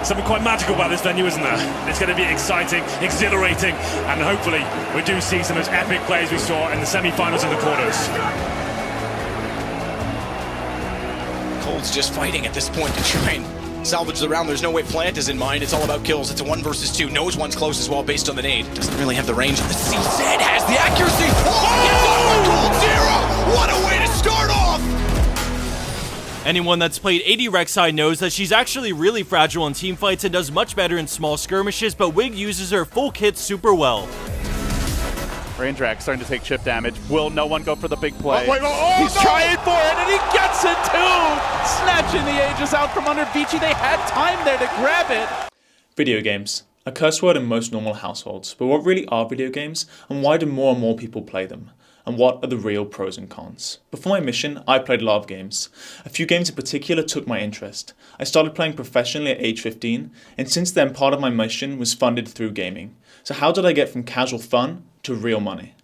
something quite magical about this venue, isn't there? It's going to be exciting, exhilarating, and hopefully we do see some of those epic plays we saw in the semi-finals and the quarters. Cold's just fighting at this point to try and salvage the round. There's no way Plant is in mind. It's all about kills. It's a 1 versus 2. Knows one's close as well based on the nade. Doesn't really have the range on the CZ. Has the accuracy. Oh! Gets off with Cold Zero! What a way to start off! Anyone that's played AD Rek'Sai knows that she's actually really fragile in teamfights and does much better in small skirmishes, but Wig uses her full kit super well. Raindrak starting to take chip damage. Will no one go for the big play? He's trying for it, and he gets it too! Snatching the Aegis out from under Vici. They had time there to grab it. Video games. A curse word in most normal households, but what really are video games, and why do more and more people play them? And what are the real pros and cons? Before my mission, I played a lot of games. A few games in particular took my interest. I started playing professionally at age 15, and since then part of my mission was funded through gaming. So how did I get from casual fun to real money?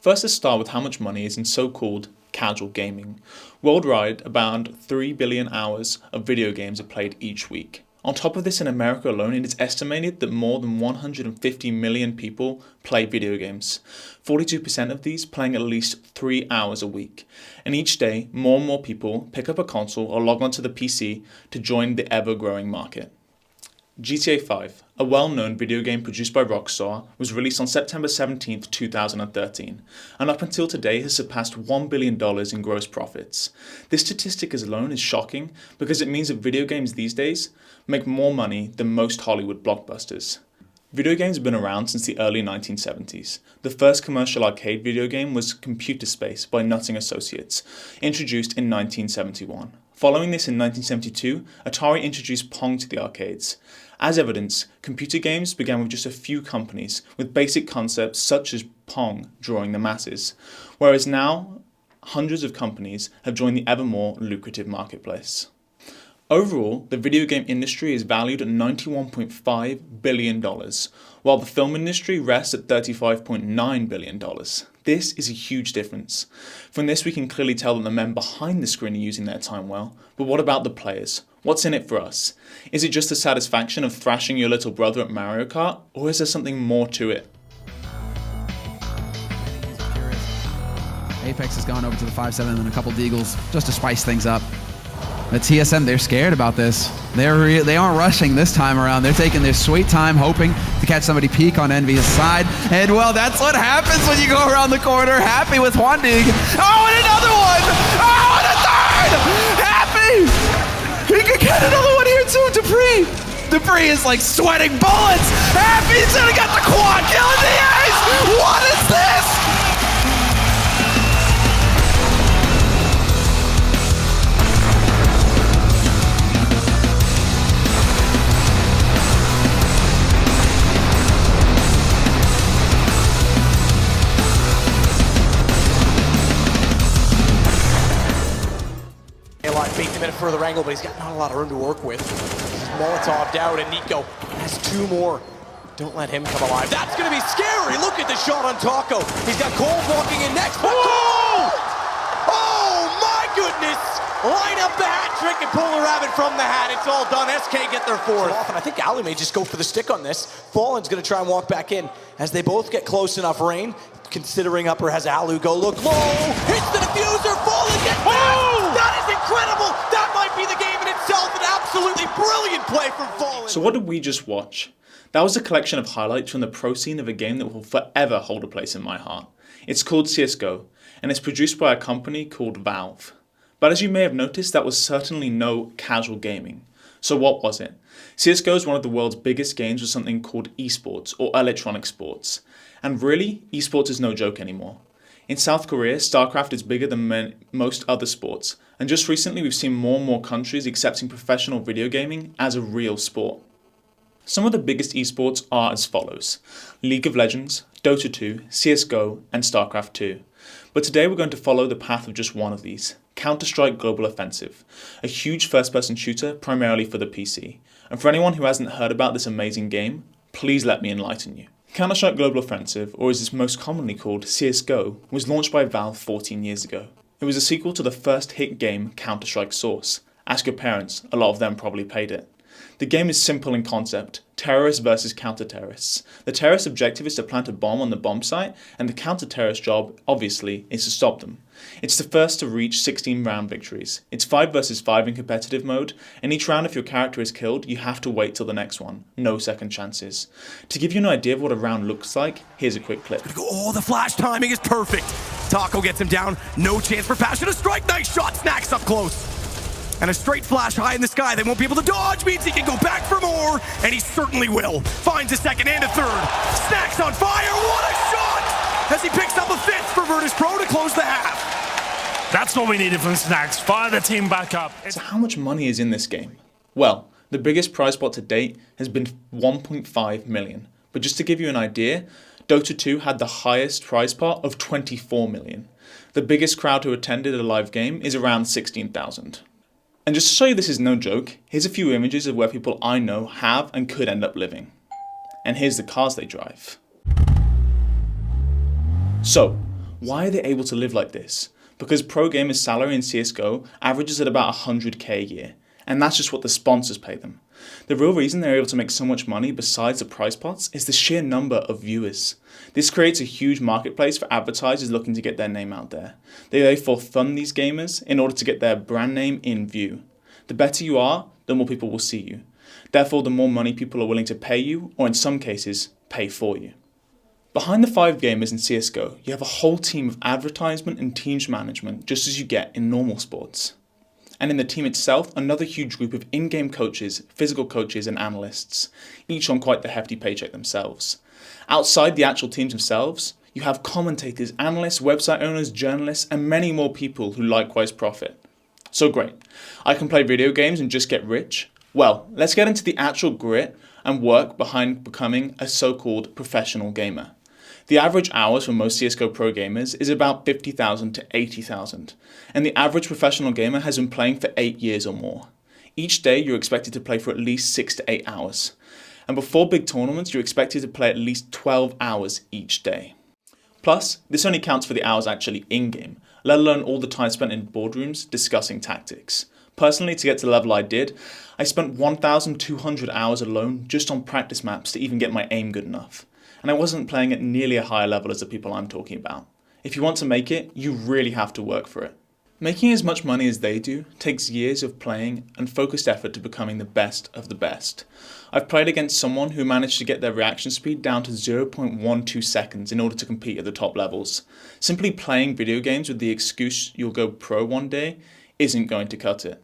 First, let's start with how much money is in so-called casual gaming. Worldwide, about 3 billion hours of video games are played each week. On top of this, in America alone, it is estimated that more than 150 million people play video games. 42% of these playing at least 3 hours a week. And each day, more and more people pick up a console or log onto the PC to join the ever-growing market. GTA 5, a well-known video game produced by Rockstar, was released on September 17, 2013, and up until today has surpassed $1 billion in gross profits. This statistic alone is shocking because it means that video games these days make more money than most Hollywood blockbusters. Video games have been around since the early 1970s. The first commercial arcade video game was Computer Space by Nutting Associates, introduced in 1971. Following this in 1972, Atari introduced Pong to the arcades. As evidence, computer games began with just a few companies, with basic concepts such as Pong drawing the masses, whereas now hundreds of companies have joined the ever more lucrative marketplace. Overall, the video game industry is valued at $91.5 billion, while the film industry rests at $35.9 billion. This is a huge difference. From this we can clearly tell that the men behind the screen are using their time well, but what about the players? What's in it for us? Is it just the satisfaction of thrashing your little brother at Mario Kart, or is there something more to it? Apex has gone over to the 5-7 and a couple deagles just to spice things up. The TSM, they're scared about this. They aren't rushing this time around. They're taking their sweet time, hoping to catch somebody peek on Envy's side. And well, that's what happens when you go around the corner. Happy with one dig. Oh, and another one! Oh, and a third! Happy! He could get another one here too, Dupree is like sweating bullets! Happy's gonna get the quad kill in the ace! What is this? Baked him in a further angle, but he's got not a lot of room to work with. Molotov out, and Nico has 2 more. Don't let him come alive. That's going to be scary. Look at the shot on Taco. He's got Cold walking in next. But Cold! Oh, my goodness! Line up the hat trick and pull the rabbit from the hat. It's all done. SK get their 4th. And I think Ali may just go for the stick on this. Fallen's going to try and walk back in as they both get close enough range. Considering upper has Alu go look low. Hits the diffuser. Fallen gets back. That is incredible. That might be the game in itself. An absolutely brilliant play from Fallen. So what did we just watch? That was a collection of highlights from the pro scene of a game that will forever hold a place in my heart. It's called CSGO, and it's produced by a company called Valve. But as you may have noticed, that was certainly no casual gaming. So what was it? CSGO is one of the world's biggest games with something called esports, or electronic sports. And really, esports is no joke anymore. In South Korea, StarCraft is bigger than most other sports, and just recently we've seen more and more countries accepting professional video gaming as a real sport. Some of the biggest esports are as follows: League of Legends, Dota 2, CSGO, and StarCraft 2. But today we're going to follow the path of just one of these, Counter-Strike Global Offensive, a huge first-person shooter primarily for the PC. And for anyone who hasn't heard about this amazing game, please let me enlighten you. Counter-Strike Global Offensive, or as it's most commonly called, CSGO, was launched by Valve 14 years ago. It was a sequel to the first hit game Counter-Strike Source. Ask your parents, a lot of them probably played it. The game is simple in concept. Terrorists versus counter-terrorists. The terrorist objective is to plant a bomb on the bomb site, and the counter-terrorist job, obviously, is to stop them. It's the first to reach 16 round victories. It's 5 versus 5 in competitive mode, and each round if your character is killed, you have to wait till the next one. No second chances. To give you an idea of what a round looks like, here's a quick clip. Oh, the flash timing is perfect. Taco gets him down, no chance for Passion to strike, nice shot, Snacks up close. And a straight flash high in the sky, they won't be able to dodge, means he can go back for more, and he certainly will. Finds a second and a third. Snacks on fire, what a shot! As he picks up a fifth for Virtus Pro to close the half. That's what we needed from Snacks. Fire the team back up. So how much money is in this game? Well, the biggest prize pot to date has been 1.5 million. But just to give you an idea, Dota 2 had the highest prize pot of 24 million. The biggest crowd who attended a live game is around 16,000. And just to show you this is no joke, here's a few images of where people I know have and could end up living. And here's the cars they drive. So, why are they able to live like this? Because pro gamers' salary in CSGO averages at about 100k a year, and that's just what the sponsors pay them. The real reason they're able to make so much money besides the prize pots is the sheer number of viewers. This creates a huge marketplace for advertisers looking to get their name out there. They therefore fund these gamers in order to get their brand name in view. The better you are, the more people will see you. Therefore, the more money people are willing to pay you, or in some cases, pay for you. Behind the 5 gamers in CSGO, you have a whole team of advertisement and teams management, just as you get in normal sports. And in the team itself, another huge group of in-game coaches, physical coaches and analysts, each on quite the hefty paycheck themselves. Outside the actual teams themselves, you have commentators, analysts, website owners, journalists, and many more people who likewise profit. So great, I can play video games and just get rich? Well, let's get into the actual grit and work behind becoming a so-called professional gamer. The average hours for most CSGO pro gamers is about 50,000 to 80,000, and the average professional gamer has been playing for 8 years or more. Each day you're expected to play for at least 6 to 8 hours, and before big tournaments you're expected to play at least 12 hours each day. Plus, this only counts for the hours actually in-game, let alone all the time spent in boardrooms discussing tactics. Personally, to get to the level I did, I spent 1,200 hours alone just on practice maps to even get my aim good enough. And I wasn't playing at nearly a higher level as the people I'm talking about. If you want to make it, you really have to work for it. Making as much money as they do takes years of playing and focused effort to becoming the best of the best. I've played against someone who managed to get their reaction speed down to 0.12 seconds in order to compete at the top levels. Simply playing video games with the excuse you'll go pro one day isn't going to cut it.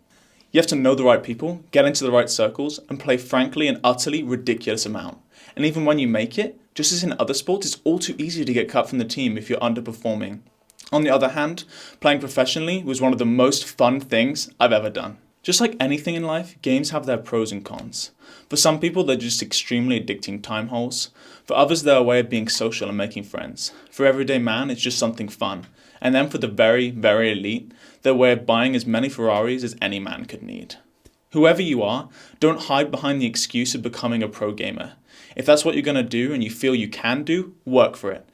You have to know the right people, get into the right circles, and play frankly an utterly ridiculous amount. And even when you make it, just as in other sports, it's all too easy to get cut from the team if you're underperforming. On the other hand, playing professionally was one of the most fun things I've ever done. Just like anything in life, games have their pros and cons. For some people, they're just extremely addicting time holes. For others, they're a way of being social and making friends. For everyday man, it's just something fun. And then for the very, very elite, they're a way of buying as many Ferraris as any man could need. Whoever you are, don't hide behind the excuse of becoming a pro gamer. If that's what you're going to do and you feel you can do, work for it.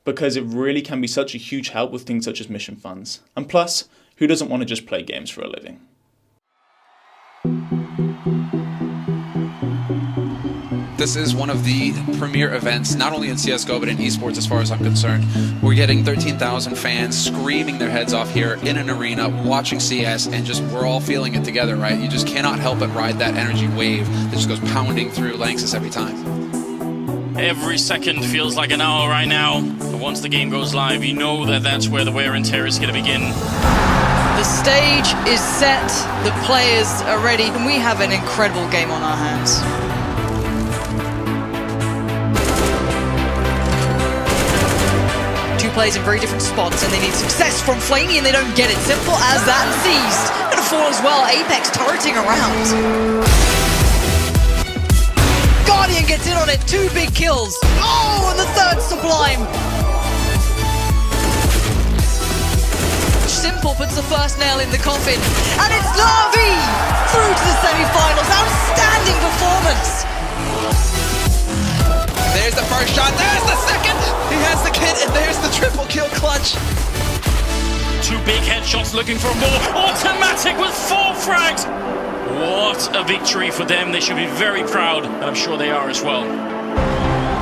Because it really can be such a huge help with things such as mission funds. And plus, who doesn't want to just play games for a living? This is one of the premier events, not only in CSGO, but in esports as far as I'm concerned. We're getting 13,000 fans screaming their heads off here in an arena, watching CS, and just we're all feeling it together, right? You just cannot help but ride that energy wave that just goes pounding through Lanxess every time. Every second feels like an hour right now, but once the game goes live, you know that that's where the wear and tear is going to begin. The stage is set, the players are ready, and we have an incredible game on our hands. Two players in very different spots, and they need success from Flaney, and they don't get it. Simple as that. Seized. Gonna fall as well. Apex turreting around. Guardian gets in on it. 2 big kills. Oh, and the third Sublime. Simple puts the first nail in the coffin, and it's Lavi through to the semi-finals. Outstanding performance. There's the first shot, there's the second! He has the kit, and there's the triple kill clutch. 2 big headshots looking for more. Automatic with 4 frags. What a victory for them. They should be very proud, and I'm sure they are as well.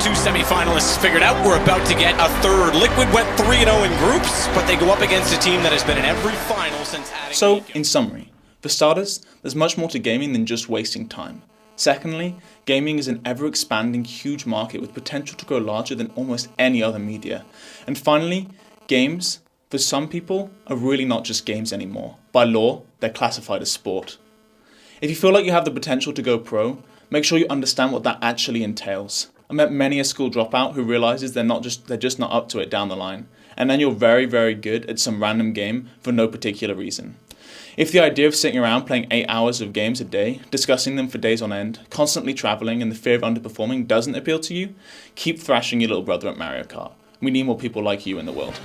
2 semi-finalists figured out we're about to get a third. Liquid went 3-0 in groups, but they go up against a team that has been in every final since adding... So, in summary, for starters, there's much more to gaming than just wasting time. Secondly, gaming is an ever-expanding huge market with potential to grow larger than almost any other media. And finally, games, for some people, are really not just games anymore. By law, they're classified as sport. If you feel like you have the potential to go pro, make sure you understand what that actually entails. I met many a school dropout who realizes they're just not up to it down the line. And then you're very, very good at some random game for no particular reason. If the idea of sitting around playing 8 hours of games a day, discussing them for days on end, constantly traveling and the fear of underperforming doesn't appeal to you, keep thrashing your little brother at Mario Kart. We need more people like you in the world.